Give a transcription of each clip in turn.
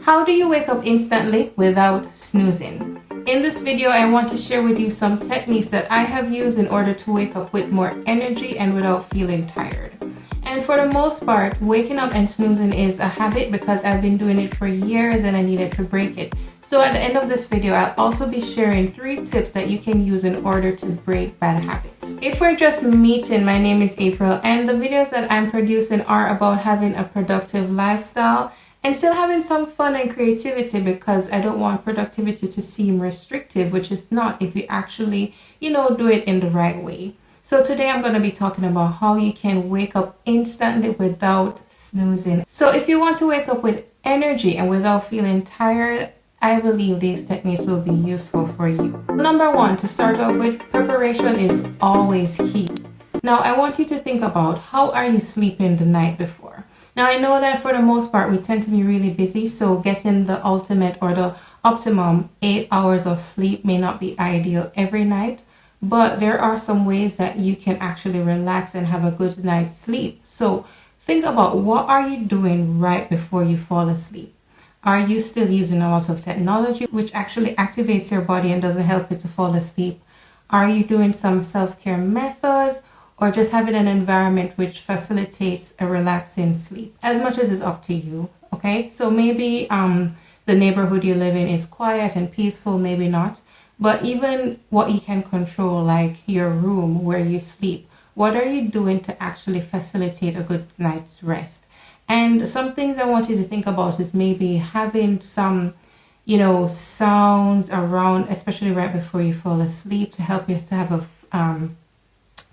How do you wake up instantly without snoozing? In this video, I want to share with you some techniques that I have used in order to wake up with more energy and without feeling tired. And for the most part, waking up and snoozing is a habit because I've been doing it for years and I needed to break it. So at the end of this video, I'll also be sharing 3 tips that you can use in order to break bad habits. If we're just meeting, my name is April and the videos that I'm producing are about having a productive lifestyle and still having some fun and creativity, because I don't want productivity to seem restrictive, which is not if you actually, do it in the right way. So today I'm going to be talking about how you can wake up instantly without snoozing. So if you want to wake up with energy and without feeling tired, I believe these techniques will be useful for you. Number 1, to start off with, preparation is always key. Now I want you to think about, how are you sleeping the night before? Now I know that for the most part we tend to be really busy, so getting the ultimate or the optimum 8 hours of sleep may not be ideal every night, but there are some ways that you can actually relax and have a good night's sleep. So think about, what are you doing right before you fall asleep? Are you still using a lot of technology which actually activates your body and doesn't help you to fall asleep? Are you doing some self-care methods, or just having an environment which facilitates a relaxing sleep? As much as it's up to you, okay? So maybe the neighborhood you live in is quiet and peaceful, maybe not. But even what you can control, like your room where you sleep, what are you doing to actually facilitate a good night's rest? And some things I want you to think about is maybe having some, sounds around, especially right before you fall asleep, to help you to have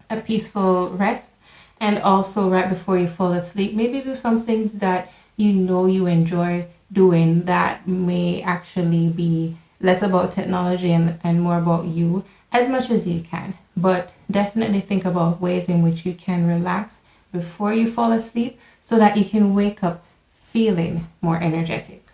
a peaceful rest. And also right before you fall asleep, maybe do some things that you enjoy doing that may actually be less about technology and more about you, as much as you can. But definitely think about ways in which you can relax before you fall asleep so that you can wake up feeling more energetic.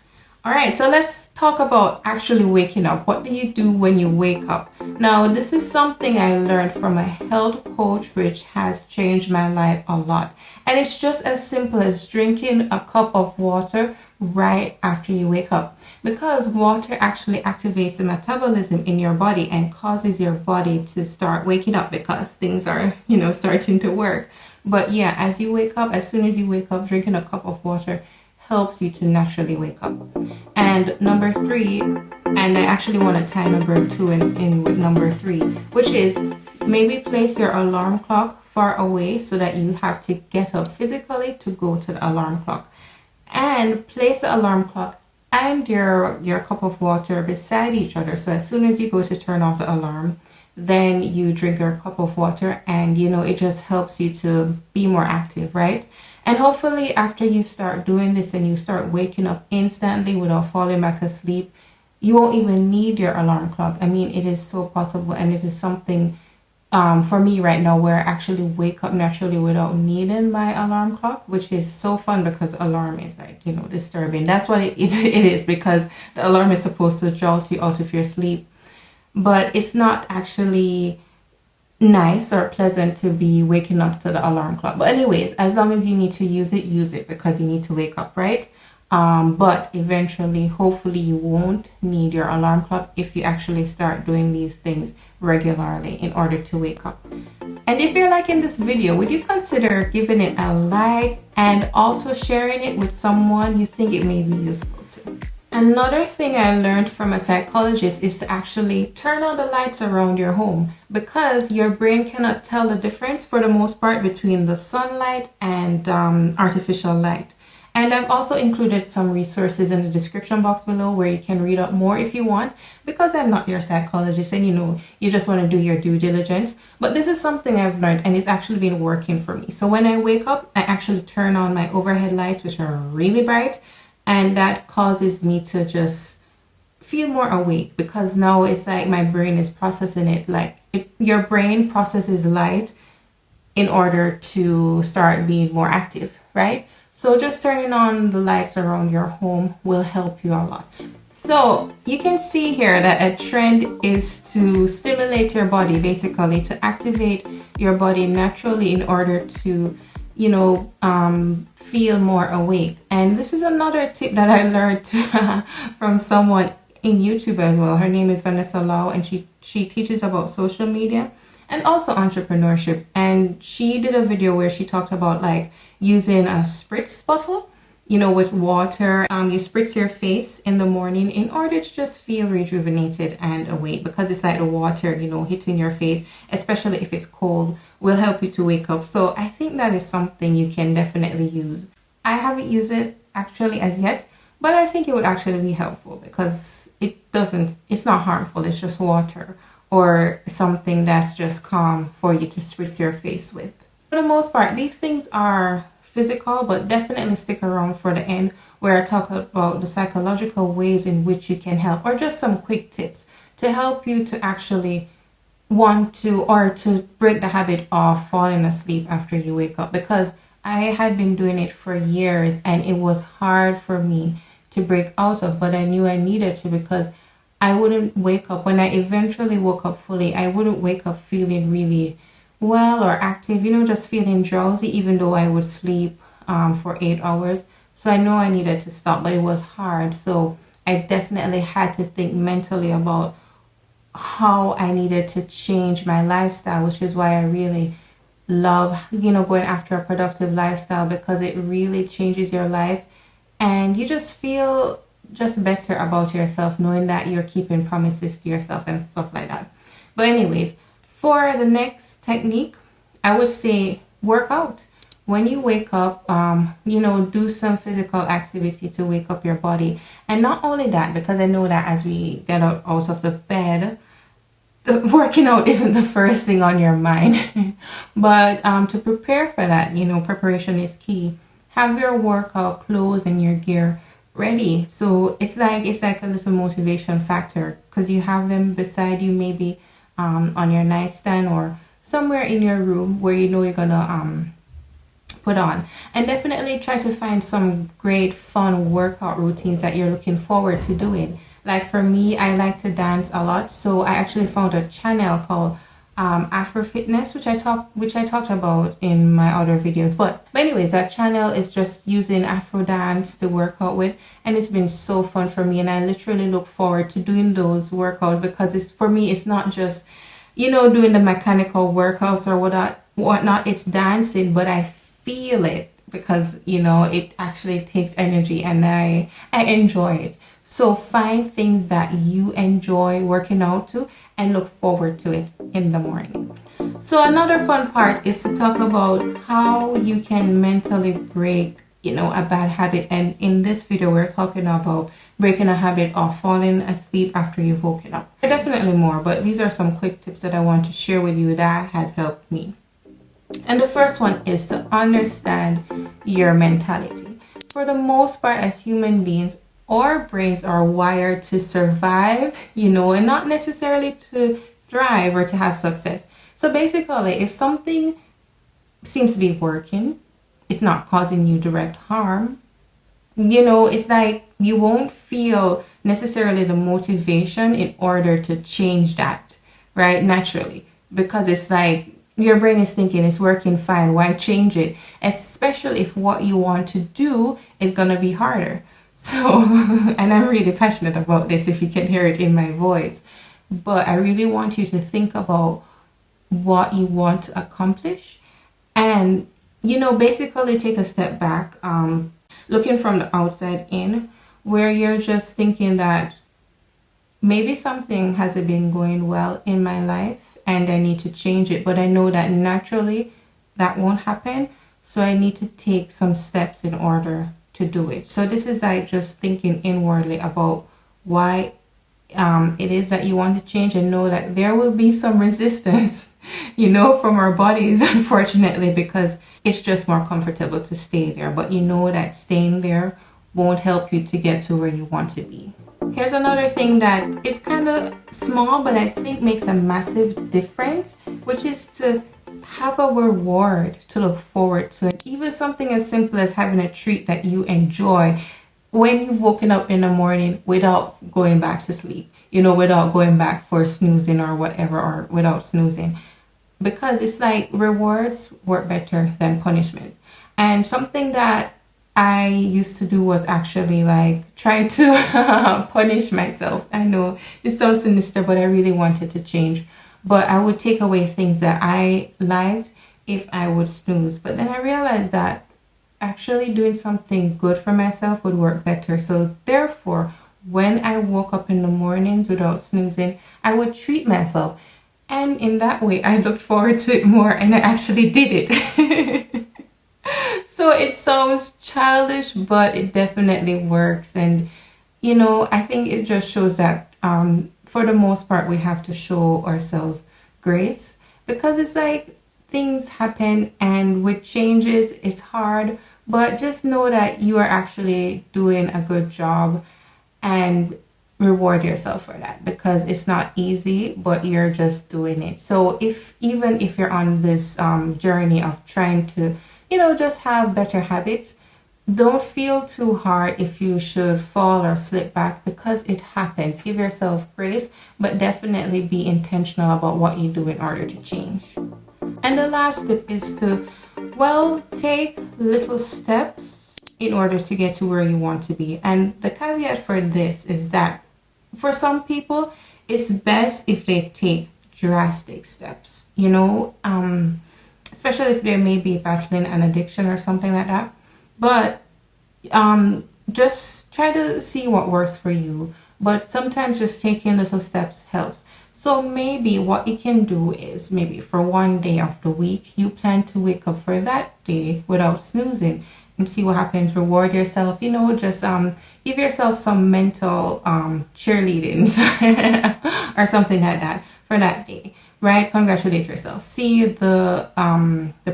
All right, so let's talk about actually waking up. What do you do when you wake up? Now, this is something I learned from a health coach, which has changed my life a lot. And it's just as simple as drinking a cup of water right after you wake up, because water actually activates the metabolism in your body and causes your body to start waking up because things are, starting to work. But yeah, as soon as you wake up, drinking a cup of water helps you to naturally wake up. And number 3, and I actually want to tie number 2 in with number 3, which is maybe place your alarm clock far away so that you have to get up physically to go to the alarm clock. And place the alarm clock and your cup of water beside each other. So as soon as you go to turn off the alarm, then you drink your cup of water, and it just helps you to be more active, right? And hopefully after you start doing this and you start waking up instantly without falling back asleep, you won't even need your alarm clock. I mean, it is so possible, and it is something for me right now where I actually wake up naturally without needing my alarm clock, which is so fun because alarm is like, disturbing. That's what it is, because the alarm is supposed to jolt you out of your sleep. But it's not actually nice or pleasant to be waking up to the alarm clock. But anyways, as long as you need to use it because you need to wake up, right? But eventually, hopefully you won't need your alarm clock if you actually start doing these things regularly in order to wake up. And if you're liking this video, would you consider giving it a like and also sharing it with someone you think it may be useful to? Another thing I learned from a psychologist is to actually turn on the lights around your home, because your brain cannot tell the difference for the most part between the sunlight and artificial light. And I've also included some resources in the description box below where you can read up more if you want, because I'm not your psychologist and you just want to do your due diligence. But this is something I've learned and it's actually been working for me. So when I wake up, I actually turn on my overhead lights, which are really bright. And that causes me to just feel more awake, because now it's like my brain is processing it. Your brain processes light in order to start being more active, right? So just turning on the lights around your home will help you a lot. So you can see here that a trend is to stimulate your body, basically to activate your body naturally in order to feel more awake. And this is another tip that I learned from someone in YouTube as well. Her name is Vanessa Lau, and she teaches about social media and also entrepreneurship. And she did a video where she talked about like using a Spritz bottle, you know, with water. You spritz your face in the morning in order to just feel rejuvenated and awake, because it's like the water, you know, hitting your face, especially if it's cold, will help you to wake up. So I think that is something you can definitely use. I haven't used it actually as yet, but I think it would actually be helpful because it's not harmful. It's just water or something that's just calm for you to spritz your face with. For the most part, these things are physical, but definitely stick around for the end where I talk about the psychological ways in which you can help, or just some quick tips to help you to actually want to, or to break the habit of falling asleep after you wake up, because I had been doing it for years and it was hard for me to break out of, but I knew I needed to, because I wouldn't wake up. When I eventually woke up fully, I wouldn't wake up feeling really well or active, you know, just feeling drowsy, even though I would sleep for 8 hours. So I know I needed to stop, but it was hard. So I definitely had to think mentally about how I needed to change my lifestyle, which is why I really love, you know, going after a productive lifestyle, because it really changes your life and you just feel just better about yourself, knowing that you're keeping promises to yourself and stuff like that. But anyways, for the next technique, I would say work out. When you wake up, you know, do some physical activity to wake up your body. And not only that, because I know that as we get out of the bed, working out isn't the first thing on your mind. But to prepare for that, you know, preparation is key. Have your workout clothes and your gear ready. So it's like a little motivation factor, because you have them beside you, maybe on your nightstand or somewhere in your room where you know you're gonna put on. And definitely try to find some great fun workout routines that you're looking forward to doing. Like for me, I like to dance a lot, so I actually found a channel called Afro Fitness, which I talked about in my other videos. But anyways, that channel is just using Afro dance to work out with, and it's been so fun for me, and I literally look forward to doing those workouts, because it's, for me, it's not just, you know, doing the mechanical workouts or whatnot. It's dancing, but I feel it, because, you know, it actually takes energy and I enjoy it. So find things that you enjoy working out to and look forward to it in the morning. So another fun part is to talk about how you can mentally break, you know, a bad habit. And in this video, we're talking about breaking a habit of falling asleep after you've woken up. There are definitely more, but these are some quick tips that I want to share with you that has helped me. And the first one is to understand your mentality. For the most part, as human beings, our brains are wired to survive, you know, and not necessarily to thrive or to have success. So basically, if something seems to be working, it's not causing you direct harm, you know, it's like you won't feel necessarily the motivation in order to change that, right? Naturally, because it's like your brain is thinking it's working fine, why change it? Especially if what you want to do is going to be harder. So, and I'm really passionate about this, if you can hear it in my voice, but I really want you to think about what you want to accomplish and, you know, basically take a step back, looking from the outside in, where you're just thinking that maybe something hasn't been going well in my life and I need to change it, but I know that naturally that won't happen. So I need to take some steps in order to do it. So this is like just thinking inwardly about why it is that you want to change, and know that there will be some resistance, you know, from our bodies, unfortunately, because it's just more comfortable to stay there. But you know that staying there won't help you to get to where you want to be. Here's another thing that is kind of small, but I think makes a massive difference, which is to have a reward to look forward to. And even something as simple as having a treat that you enjoy when you've woken up in the morning without going back to sleep, you know, without going back for snoozing or whatever, or without snoozing. Because it's like rewards work better than punishment. And something that I used to do was actually like try to punish myself. I know it sounds sinister, but I really wanted to change. But I would take away things that I liked if I would snooze. But then I realized that actually doing something good for myself would work better. So therefore, when I woke up in the mornings without snoozing, I would treat myself. And in that way, I looked forward to it more and I actually did it. So it sounds childish, but it definitely works. And, you know, I think it just shows that for the most part, we have to show ourselves grace, because it's like things happen and with changes, it's hard. But just know that you are actually doing a good job and reward yourself for that, because it's not easy, but you're just doing it. So even if you're on this journey of trying to, you know, just have better habits, don't feel too hard if you should fall or slip back, because it happens. Give yourself grace, but definitely be intentional about what you do in order to change. And the last tip is to, well, take little steps in order to get to where you want to be. And the caveat for this is that for some people, it's best if they take drastic steps, you know, especially if they may be battling an addiction or something like that. But just try to see what works for you. But sometimes just taking little steps helps. So maybe what you can do is, maybe for one day of the week, you plan to wake up for that day without snoozing and see what happens. Reward yourself, you know, just give yourself some mental cheerleadings or something like that for that day, right? Congratulate yourself. See the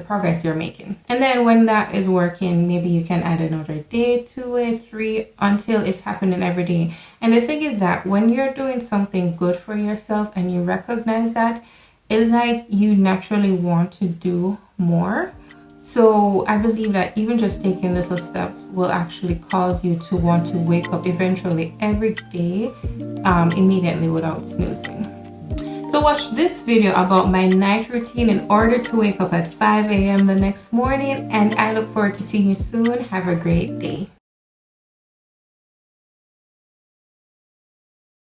progress you're making. And then when that is working, maybe you can add another day to it, 3, until it's happening every day. And the thing is that when you're doing something good for yourself and you recognize that, it's like you naturally want to do more. So I believe that even just taking little steps will actually cause you to want to wake up eventually every day, immediately without snoozing. So watch this video about my night routine in order to wake up at 5 a.m. the next morning, and I look forward to seeing you soon. Have a great day.